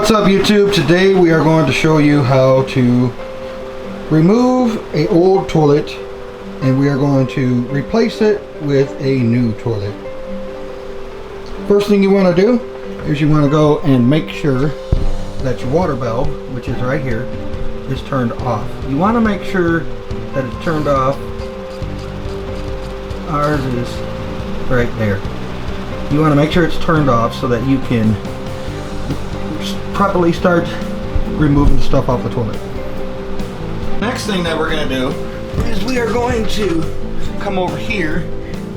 What's up YouTube? Today we are going to show you how to remove an old toilet and we are going to replace it with a new toilet. First thing you want to do is you want to go and make sure that your water valve, which is right here, is turned off. You want to make sure that it's turned off. Ours is right there. You want to make sure it's turned off so that you can properly start removing stuff off the toilet. Next thing that we're going to do is we are going to come over here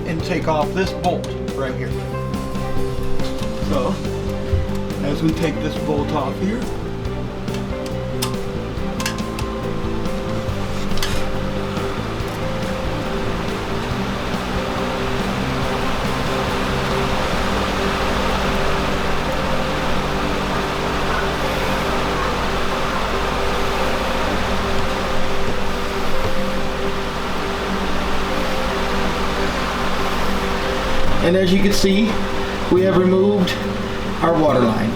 and take off this bolt right here. So as we take this bolt off here, and as you can see, we have removed our water line.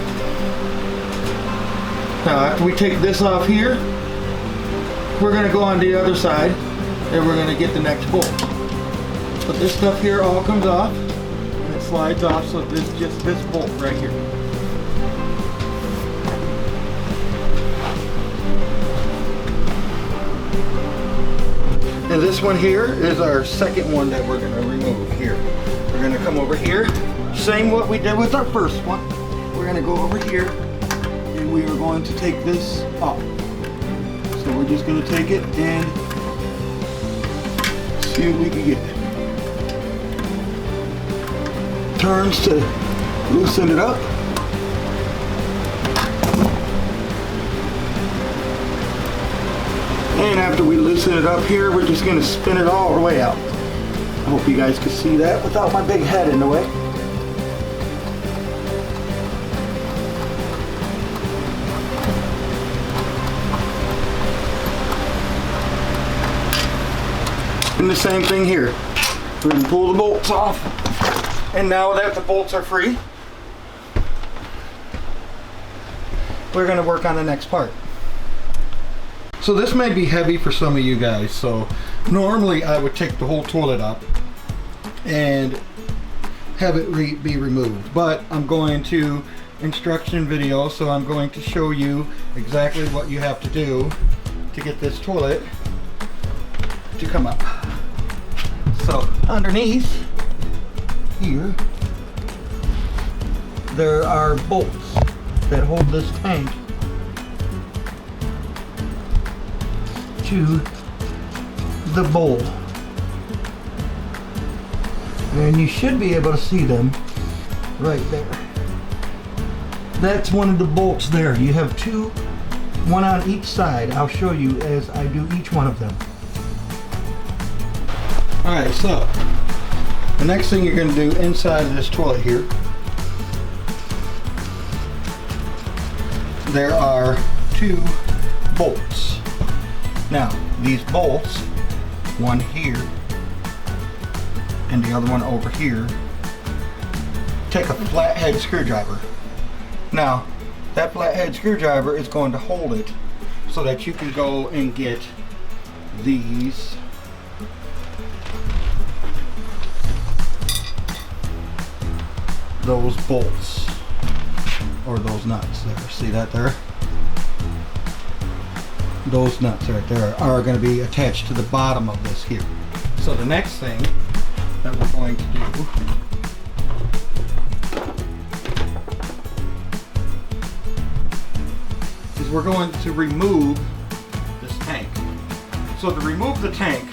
Now after we take this off here, we're going to go on the other side and we're going to get the next bolt. But this stuff here all comes off and it slides off, so this just this bolt right here. And this one here is our second one that we're going to remove here. We're going to come over here, same what we did with our first one. We're going to go over here and we are going to take this off. So we're just going to take it and see what we can get. Turns to loosen it up. And after we loosen it up here, we're just going to spin it all the way out. I hope you guys can see that without my big head in the way. And the same thing here. We're going to pull the bolts off. And now that the bolts are free, we're going to work on the next part. So this may be heavy for some of you guys, so normally I would take the whole toilet up and have it be removed, but I'm going to instruction video, so I'm going to show you exactly what you have to do to get this toilet to come up. So underneath here there are bolts that hold this tank to the bowl, and you should be able to see them right there. That's one of the bolts there. You have two, one on each side. I'll show you as I do each one of them. Alright, so the next thing you're going to do inside of this toilet here, there are two bolts. Now, these bolts, one here and the other one over here, take a flathead screwdriver. Now, that flathead screwdriver is going to hold it so that you can go and get those bolts, or those nuts there. See that there? Those nuts right there are going to be attached to the bottom of this here. So the next thing that we're going to do is we're going to remove this tank. So to remove the tank,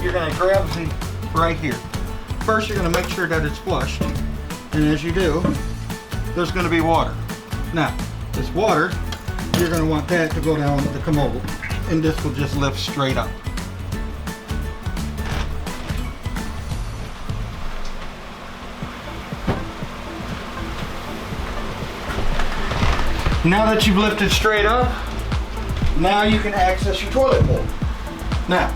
you're going to grab the right here. First you're going to make sure that it's flushed, and as you do, there's going to be water. Now this water, you're going to want that to go down, to come over, and this will just lift straight up. Now that you've lifted straight up, now you can access your toilet bowl. Now,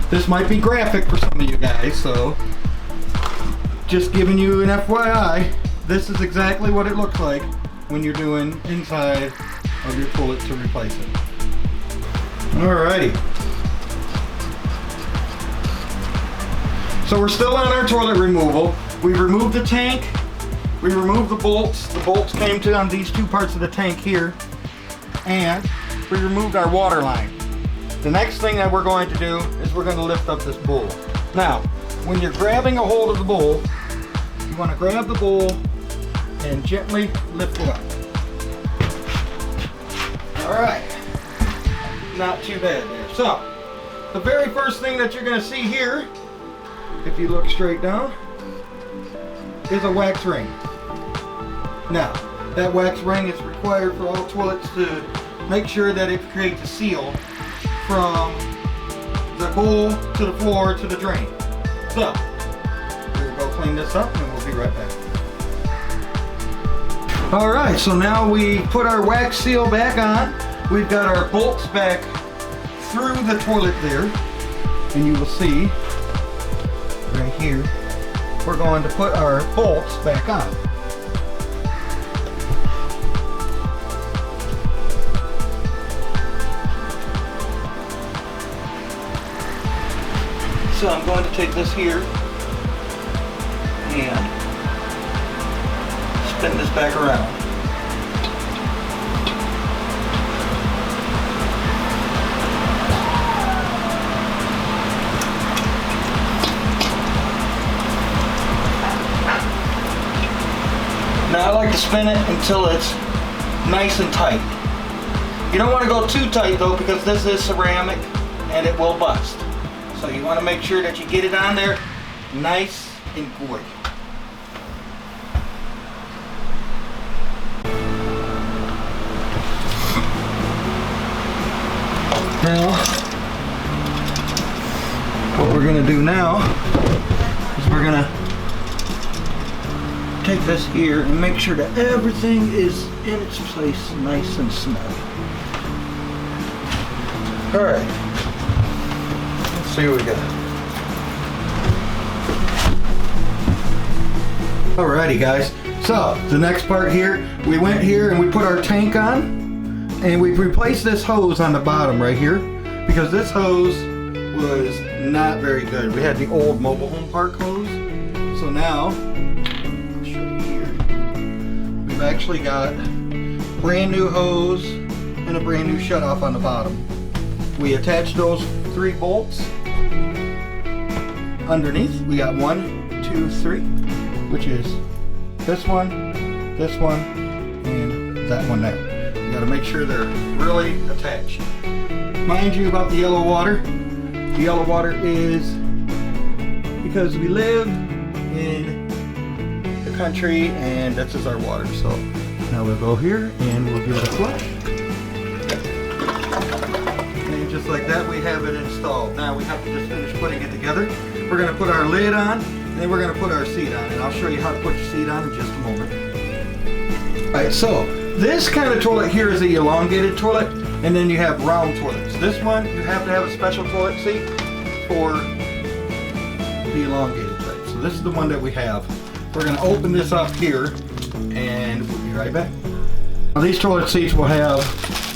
this might be graphic for some of you guys, so just giving you an FYI, this is exactly what it looks like when you're doing inside of your toilet to replace it. Alrighty. So we're still on our toilet removal. We removed the tank. We removed the bolts. The bolts came to on these two parts of the tank here. And we removed our water line. The next thing that we're going to do is we're going to lift up this bowl. Now, when you're grabbing a hold of the bowl, you want to grab the bowl and gently lift it up. Alright. Not too bad there. So, the very first thing that you're going to see here, if you look straight down, is a wax ring. Now, that wax ring is required for all toilets to make sure that it creates a seal from the bowl to the floor to the drain. So, we'll go clean this up and we'll be right back. Alright, so now we put our wax seal back on. We've got our bolts back through the toilet there. And you will see right here, we're going to put our bolts back on. So I'm going to take this here and spin this back around. Now I like to spin it until it's nice and tight. You don't want to go too tight though, because this is ceramic and it will bust. So you want to make sure that you get it on there nice and good. Now, what we're going to do now is we're going to take this here and make sure that everything is in its place nice and snug. Alright. Let's see what we got. Alrighty guys, so the next part here, we went here and we put our tank on and we've replaced this hose on the bottom right here because this hose was not very good. We had the old mobile home park hose. So now, I'll show you here, we've actually got brand new hose and a brand new shutoff on the bottom. We attached those 3 bolts underneath. We got 1, 2, 3, which is this one, and that one there. You gotta make sure they're really attached. Mind you about the yellow water. The yellow water is because we live in the country and this is our water. So now we'll go here and we'll give it a flush. And just like that, we have it installed. Now we have to just finish putting it together. We're going to put our lid on, and then we're going to put our seat on. And I'll show you how to put your seat on in just a moment. Alright, so this kind of toilet here is the elongated toilet, and then you have round toilets. This one, you have to have a special toilet seat for the elongated type. So this is the one that we have. We're going to open this up here, and we'll be right back. Now these toilet seats will have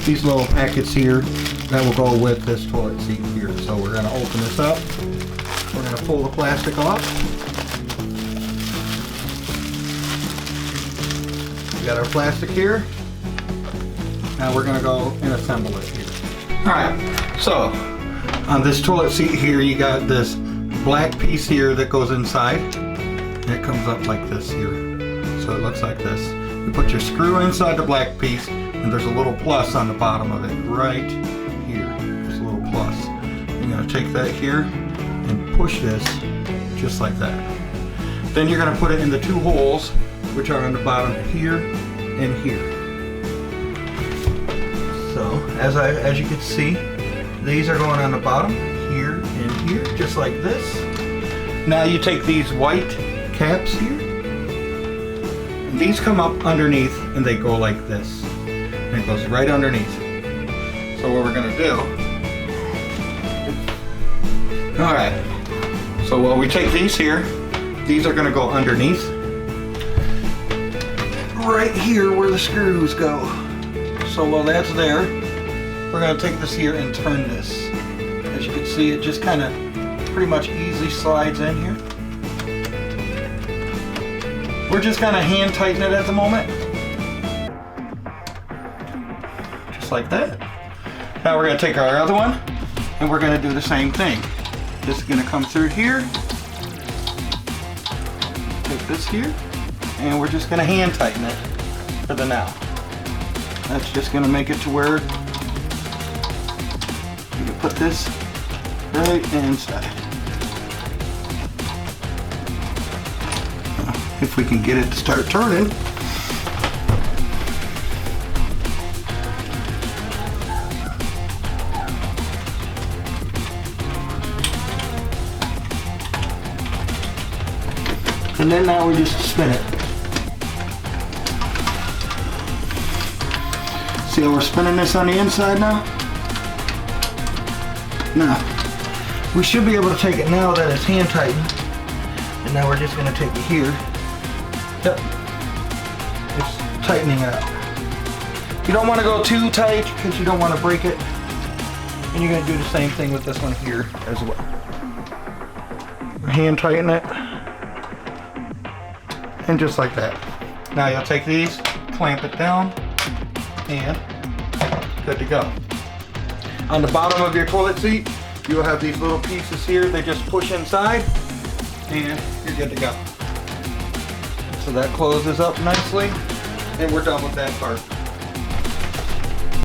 these little packets here that will go with this toilet seat here. So we're going to open this up. We're going to pull the plastic off. We got our plastic here. Now we're going to go and assemble it here. Alright, so on this toilet seat here you got this black piece here that goes inside. And it comes up like this here. So it looks like this. You put your screw inside the black piece and there's a little plus on the bottom of it right here. There's a little plus. You're going to take that here and push this just like that. Then you're going to put it in the 2 holes which are on the bottom here and here. So as you can see, these are going on the bottom here and here just like this. Now you take these white caps here and these come up underneath and they go like this. And it goes right underneath. So what we're going to do, alright, so while we take these here, these are going to go underneath right here where the screws go. So while that's there, we're going to take this here and turn this. As you can see, it just kind of pretty much easily slides in here. We're just kind of hand tighten it at the moment. Just like that. Now we're going to take our other one and we're going to do the same thing. Just going to come through here. Take this here and we're just going to hand tighten it for the now. That's just going to make it to where you can put this right inside. If we can get it to start turning. And then now we just spin it. See how we're spinning this on the inside now? Now, we should be able to take it now that it's hand tightened. And now we're just going to take it here. Yep. Just tightening it up. You don't want to go too tight because you don't want to break it. And you're going to do the same thing with this one here as well. Hand tighten it. And just like that. Now you'll take these, clamp it down, and good to go. On the bottom of your toilet seat, you'll have these little pieces here. They just push inside, and you're good to go. So that closes up nicely, and we're done with that part.